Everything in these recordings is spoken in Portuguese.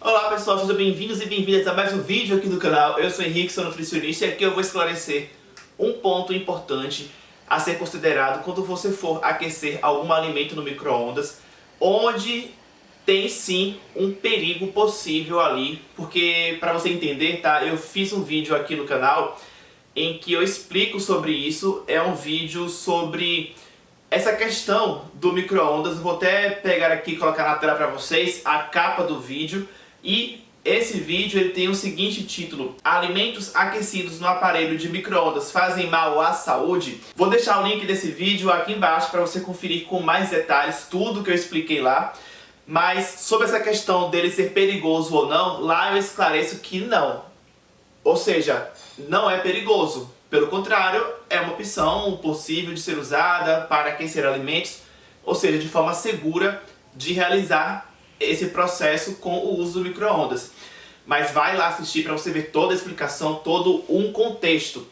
Olá pessoal, sejam bem-vindos e bem-vindas a mais um vídeo aqui do canal. Eu sou Henrique, sou nutricionista e aqui eu vou esclarecer um ponto importante a ser considerado quando você for aquecer algum alimento no micro-ondas, onde tem sim um perigo possível ali, porque para você entender, tá? Eu fiz um vídeo aqui no canal em que eu explico sobre isso. É um vídeo sobre essa questão do micro-ondas. Vou até pegar aqui e colocar na tela para vocês a capa do vídeo. E esse vídeo ele tem o seguinte título: alimentos aquecidos no aparelho de micro-ondas fazem mal à saúde? Vou deixar o link desse vídeo aqui embaixo para você conferir com mais detalhes tudo que eu expliquei lá. Mas sobre essa questão dele ser perigoso ou não, lá eu esclareço que não. Ou seja, não é perigoso. Pelo contrário, é uma opção possível de ser usada para aquecer alimentos, ou seja, de forma segura de realizar esse processo com o uso do micro-ondas. Mas vai lá assistir para você ver toda a explicação, todo um contexto.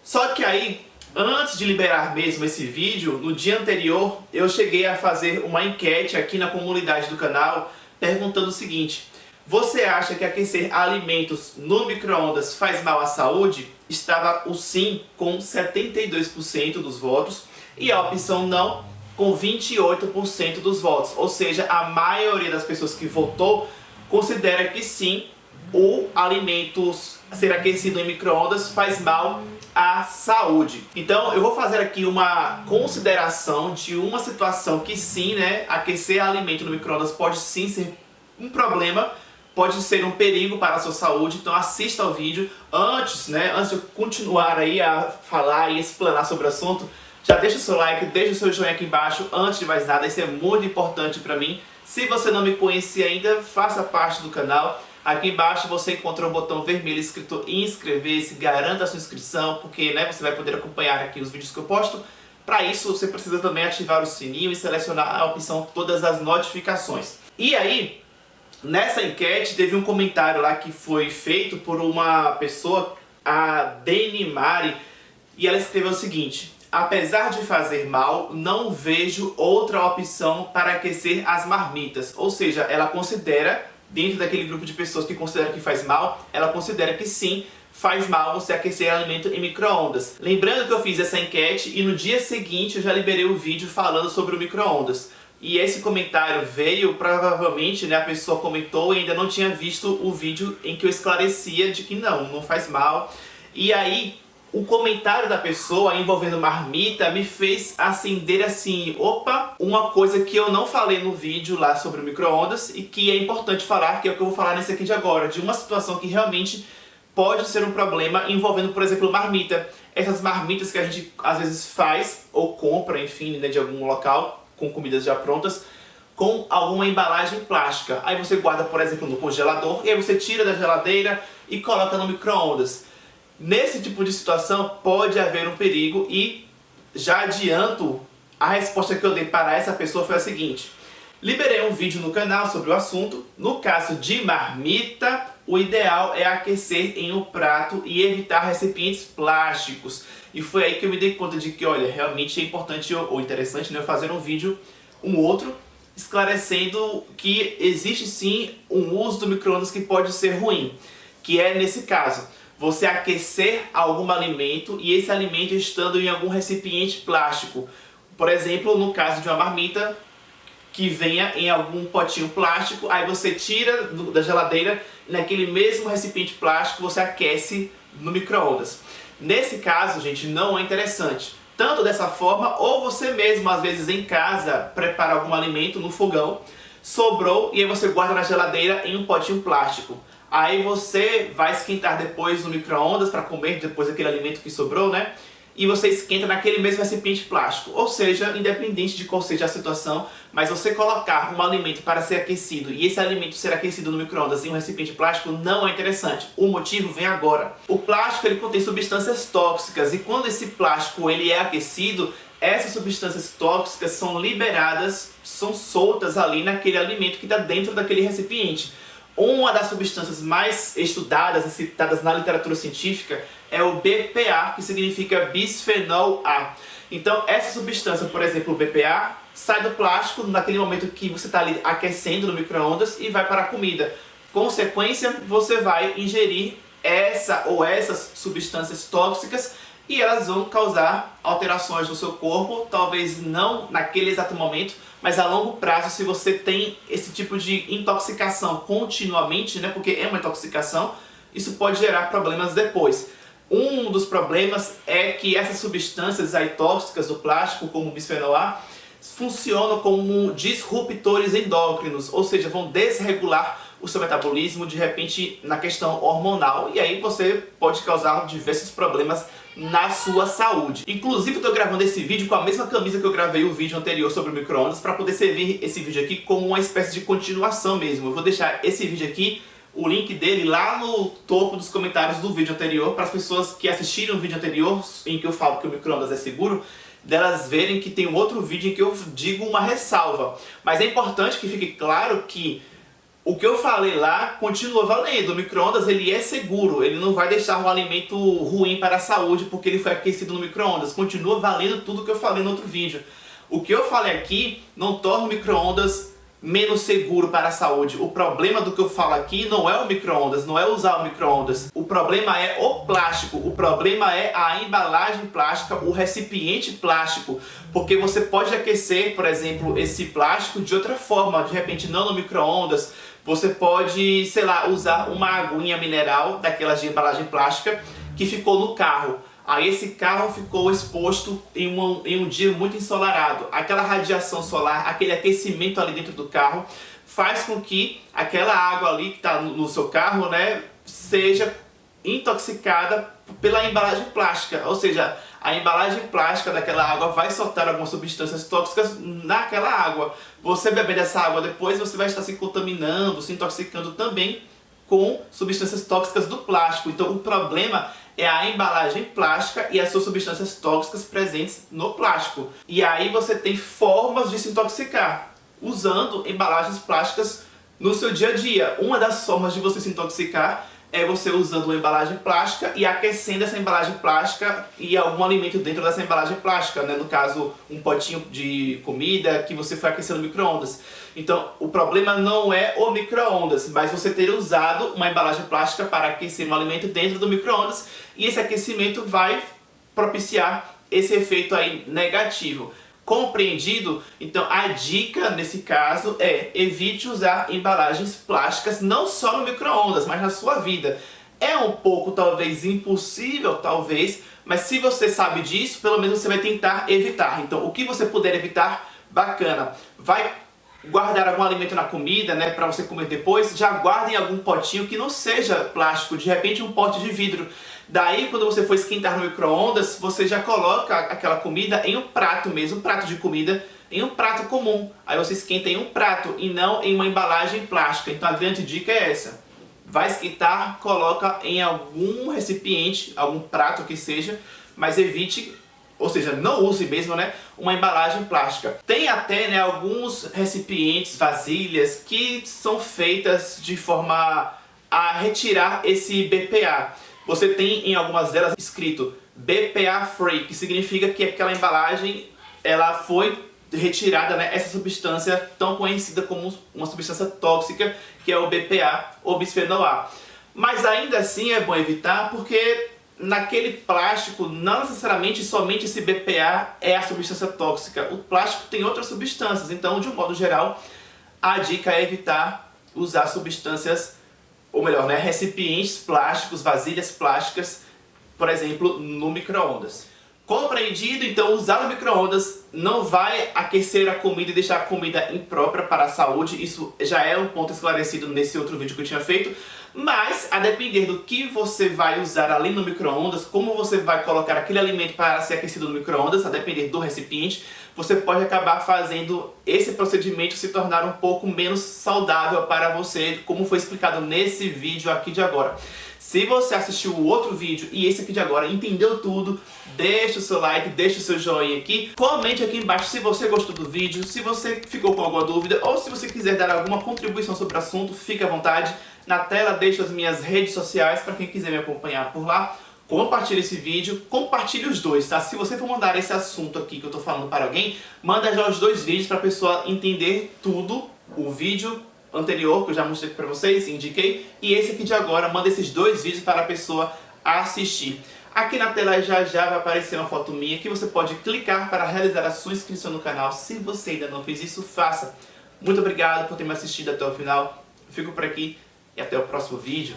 Só que aí, antes de liberar mesmo esse vídeo, no dia anterior eu cheguei a fazer uma enquete aqui na comunidade do canal perguntando o seguinte: você acha que aquecer alimentos no micro-ondas faz mal à saúde? Estava o sim com 72% dos votos e a opção não com 28% dos votos. Ou seja, a maioria das pessoas que votou considera que sim, o alimento ser aquecido em micro-ondas faz mal à saúde. Então eu vou fazer aqui uma consideração de uma situação que sim, né, aquecer alimento no micro-ondas pode sim ser um problema, pode ser um perigo para a sua saúde. Então assista ao vídeo. Antes de eu continuar aí a falar e explanar sobre o assunto, já deixa o seu like, deixa o seu joinha aqui embaixo. Antes de mais nada, isso é muito importante para mim. Se você não me conhecia ainda, faça parte do canal. Aqui embaixo você encontra um botão vermelho escrito inscrever-se, garanta a sua inscrição, porque você vai poder acompanhar aqui os vídeos que eu posto. Para isso você precisa também ativar o sininho e selecionar a opção todas as notificações. E aí, nessa enquete teve um comentário lá que foi feito por uma pessoa, a Deni Mari, e ela escreveu o seguinte: apesar de fazer mal, não vejo outra opção para aquecer as marmitas. Ou seja, ela considera, dentro daquele grupo de pessoas que considera que faz mal, ela considera que sim, faz mal você aquecer alimento em micro-ondas. Lembrando que eu fiz essa enquete e no dia seguinte eu já liberei o vídeo falando sobre o micro-ondas. E esse comentário veio, provavelmente, a pessoa comentou e ainda não tinha visto o vídeo em que eu esclarecia de que não faz mal. E aí, o comentário da pessoa envolvendo marmita me fez acender assim, opa, uma coisa que eu não falei no vídeo lá sobre o micro-ondas e que é importante falar, que é o que eu vou falar nesse aqui de agora, de uma situação que realmente pode ser um problema envolvendo, por exemplo, marmita. Essas marmitas que a gente às vezes faz ou compra, enfim, de algum local com comidas já prontas, com alguma embalagem plástica. Aí você guarda, por exemplo, no congelador e aí você tira da geladeira e coloca no micro-ondas. Nesse tipo de situação pode haver um perigo e já adianto, a resposta que eu dei para essa pessoa foi a seguinte: liberei um vídeo no canal sobre o assunto. No caso de marmita, o ideal é aquecer em um prato e evitar recipientes plásticos. E foi aí que eu me dei conta de que, olha, realmente é importante ou interessante eu fazer um vídeo, outro, esclarecendo que existe sim um uso do micro-ondas que pode ser ruim. Que é, nesse caso, você aquecer algum alimento e esse alimento estando em algum recipiente plástico. Por exemplo, no caso de uma marmita que venha em algum potinho plástico, aí você tira da geladeira e naquele mesmo recipiente plástico você aquece no micro-ondas. Nesse caso, gente, não é interessante. Tanto dessa forma, ou você mesmo, às vezes em casa, prepara algum alimento no fogão, sobrou e aí você guarda na geladeira em um potinho plástico. Aí você vai esquentar depois no micro-ondas para comer depois daquele alimento que sobrou, E você esquenta naquele mesmo recipiente plástico. Ou seja, independente de qual seja a situação, mas você colocar um alimento para ser aquecido e esse alimento ser aquecido no micro-ondas em um recipiente plástico não é interessante. O motivo vem agora. O plástico ele contém substâncias tóxicas e quando esse plástico ele é aquecido, essas substâncias tóxicas são liberadas, são soltas ali naquele alimento que está dentro daquele recipiente. Uma das substâncias mais estudadas e citadas na literatura científica é o BPA, que significa bisfenol A. Então essa substância, por exemplo, o BPA, sai do plástico naquele momento que você está ali aquecendo no micro-ondas e vai para a comida. consequência, você vai ingerir essa ou essas substâncias tóxicas e elas vão causar alterações no seu corpo, talvez não naquele exato momento, mas a longo prazo, se você tem esse tipo de intoxicação continuamente, né, porque é uma intoxicação, isso pode gerar problemas depois. Um dos problemas é que essas substâncias aí tóxicas do plástico, como o bisfenol A, funcionam como disruptores endócrinos, ou seja, vão desregular o seu metabolismo de repente na questão hormonal, e aí você pode causar diversos problemas na sua saúde. Inclusive eu estou gravando esse vídeo com a mesma camisa que eu gravei o vídeo anterior sobre o micro-ondas, para poder servir esse vídeo aqui como uma espécie de continuação mesmo. Eu vou deixar esse vídeo aqui, o link dele, lá no topo dos comentários do vídeo anterior, para as pessoas que assistiram o vídeo anterior em que eu falo que o micro-ondas é seguro, delas verem que tem um outro vídeo em que eu digo uma ressalva. Mas é importante que fique claro que o que eu falei lá continua valendo. O micro-ondas ele é seguro, ele não vai deixar um alimento ruim para a saúde porque ele foi aquecido no micro-ondas. Continua valendo tudo que eu falei no outro vídeo. O que eu falei aqui não torna o micro-ondas menos seguro para a saúde. O problema do que eu falo aqui não é o micro-ondas, não é usar o micro-ondas. O problema é o plástico, o problema é a embalagem plástica, o recipiente plástico. Porque você pode aquecer, por exemplo, esse plástico de outra forma, de repente não no micro-ondas. Você pode, sei lá, usar uma aguinha mineral daquelas de embalagem plástica que ficou no carro. Aí esse carro ficou exposto em um dia muito ensolarado. Aquela radiação solar, aquele aquecimento ali dentro do carro, faz com que aquela água ali que está no seu carro, né, seja intoxicada pela embalagem plástica. Ou seja, a embalagem plástica daquela água vai soltar algumas substâncias tóxicas naquela água. Você bebendo essa água depois, você vai estar se contaminando, se intoxicando também com substâncias tóxicas do plástico. Então o problema é a embalagem plástica e as suas substâncias tóxicas presentes no plástico. E aí você tem formas de se intoxicar usando embalagens plásticas no seu dia a dia. Uma das formas de você se intoxicar é você usando uma embalagem plástica e aquecendo essa embalagem plástica e algum alimento dentro dessa embalagem plástica, né? No caso, um potinho de comida que você foi aquecendo no micro-ondas. Então, o problema não é o micro-ondas, mas você ter usado uma embalagem plástica para aquecer um alimento dentro do micro-ondas, e esse aquecimento vai propiciar esse efeito aí negativo. Compreendido? Então a dica nesse caso é: evite usar embalagens plásticas não só no micro-ondas, mas na sua vida. É um pouco talvez impossível, talvez, mas se você sabe disso, pelo menos você vai tentar evitar. Então o que você puder evitar, bacana. Vai guardar algum alimento na comida, né, para você comer depois, já guarde em algum potinho que não seja plástico, de repente um pote de vidro. Daí, quando você for esquentar no micro-ondas, você já coloca aquela comida em um prato mesmo, um prato de comida, em um prato comum. Aí você esquenta em um prato e não em uma embalagem plástica. Então a grande dica é essa: vai esquentar, coloca em algum recipiente, algum prato que seja, mas evite, ou seja, não use mesmo, né, uma embalagem plástica. Tem até, né, alguns recipientes, vasilhas, que são feitas de forma a retirar esse BPA. Você tem em algumas delas escrito BPA Free, que significa que aquela embalagem ela foi retirada, né, essa substância tão conhecida como uma substância tóxica, que é o BPA ou bisfenol A. Mas ainda assim é bom evitar, porque naquele plástico não necessariamente somente esse BPA é a substância tóxica. O plástico tem outras substâncias, então de um modo geral a dica é evitar usar substâncias, ou melhor, né, recipientes plásticos, vasilhas plásticas, por exemplo, no micro-ondas. Compreendido? Então usar o micro-ondas não vai aquecer a comida e deixar a comida imprópria para a saúde. Isso já é um ponto esclarecido nesse outro vídeo que eu tinha feito. Mas, a depender do que você vai usar ali no micro-ondas, como você vai colocar aquele alimento para ser aquecido no micro-ondas, a depender do recipiente, você pode acabar fazendo esse procedimento se tornar um pouco menos saudável para você, como foi explicado nesse vídeo aqui de agora. Se você assistiu o outro vídeo e esse aqui de agora entendeu tudo, deixa o seu like, deixa o seu joinha aqui, comente aqui embaixo se você gostou do vídeo, se você ficou com alguma dúvida ou se você quiser dar alguma contribuição sobre o assunto, fique à vontade. Na tela deixo as minhas redes sociais para quem quiser me acompanhar por lá. Compartilhe esse vídeo, compartilhe os dois, tá? Se você for mandar esse assunto aqui que eu tô falando para alguém, manda já os dois vídeos para a pessoa entender tudo, o vídeo anterior, que eu já mostrei para vocês, indiquei, e esse aqui de agora, manda esses 2 vídeos para a pessoa assistir. Aqui na tela já vai aparecer uma foto minha que você pode clicar para realizar a sua inscrição no canal. Se você ainda não fez isso, faça. Muito obrigado por ter me assistido até o final. Eu fico por aqui e até o próximo vídeo.